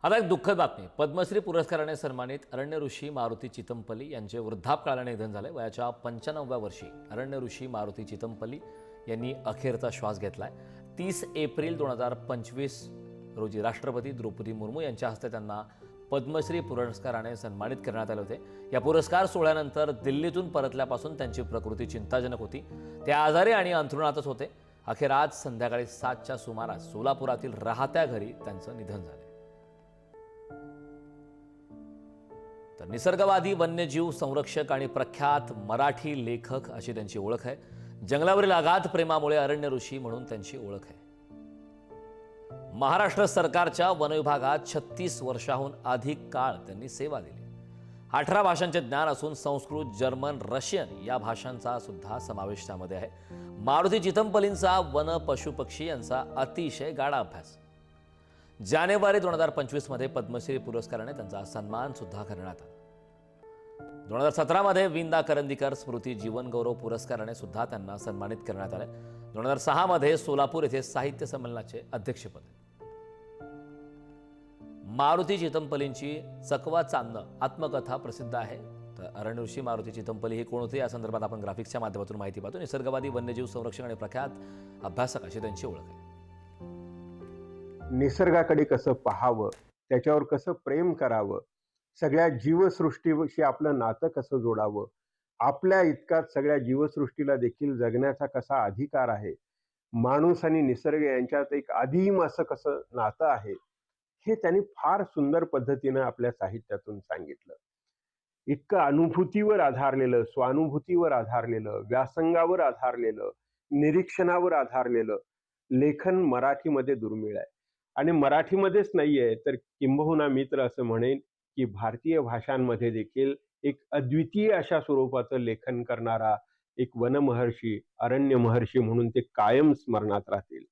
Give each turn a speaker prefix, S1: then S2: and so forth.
S1: आता एक दुःखद बातमी. पद्मश्री पुरस्काराने सन्मानित अरण्य ऋषी मारुती चितमपल्ली यांचे वृद्धापकाळाने निधन झाले. वयाच्या 95व्या वर्षी अरण्य ऋषी मारुती चितमपल्ली यांनी अखेरचा श्वास घेतलाय. 30 एप्रिल 2025 रोजी राष्ट्रपती द्रौपदी मुर्मू यांच्या हस्ते त्यांना पद्मश्री पुरस्काराने सन्मानित करण्यात आले होते. या पुरस्कार सोहळ्यानंतर दिल्लीतून परतल्यापासून त्यांची प्रकृती चिंताजनक होती. ते आजारी आणि अंथरुणातच होते. अखेर आज संध्याकाळी 7च्या सुमारास सोलापुरातील राहत्या घरी त्यांचं निधन झालं. तर निसर्गवादी, वन्यजीव संरक्षक आणि प्रख्यात मराठी लेखक अशी त्यांची ओळख आहे. जंगलावरील अगाध प्रेमामुळे अरण्य ऋषी म्हणून त्यांची ओळख आहे. महाराष्ट्र सरकारच्या वन विभागात 36 वर्षाहून अधिक काळ त्यांनी सेवा दिली. 18 भाषांचे ज्ञान असून संस्कृत, जर्मन, रशियन या भाषांचा सुद्धा समावेश त्यामध्ये आहे. मारुती चितमपल्लींचा वन, पशु, पक्षी यांचा अतिशय गाढा अभ्यास. जानेवारी 2025 मध्ये पद्मश्री पुरस्काराने त्यांचा सन्मान सुद्धा करण्यात आला. 2017 मध्ये विंदा करंदीकर स्मृती जीवन गौरव पुरस्काराने सुद्धा त्यांना सन्मानित करण्यात आले. 2006 मध्ये सोलापूर येथे साहित्य संमेलनाचे अध्यक्षपद. मारुती चितमपल्लींची चकवा चांदणं आत्मकथा प्रसिद्ध आहे. तर अरण्य ऋषी मारुती चितमपल्ली हे कोण होते या संदर्भात आपण ग्राफिक्सच्या माध्यमातून माहिती पाहतो. निसर्गवादी, वन्यजीव संरक्षक आणि प्रख्यात अभ्यासक अशी त्यांची ओळख आहे.
S2: निसर्गाकडे कसं पाहावं, त्याच्यावर कसं प्रेम करावं, सगळ्या जीवसृष्टीशी आपलं नातं कसं जोडावं, आपल्या इतकाच सगळ्या जीवसृष्टीला देखील जगण्याचा कसा अधिकार आहे, माणूस आणि निसर्ग यांच्यात एक अधीम असं कसं नातं आहे, हे त्यांनी फार सुंदर पद्धतीनं आपल्या साहित्यातून सांगितलं. इतकं अनुभूतीवर आधारलेलं, स्वानुभूतीवर आधारलेलं, व्यासंगावर आधारलेलं, निरीक्षणावर आधारलेलं लेखन मराठीमध्ये दुर्मिळ आहे. आणि मराठीमध्येच नाहीये तर किंबहुना मी तर असं म्हणेन की भारतीय भाषांमध्ये देखील एक अद्वितीय अशा स्वरूपाचं लेखन करणारा एक वनमहर्षी, अरण्य महर्षी म्हणून ते कायम स्मरणात राहतील.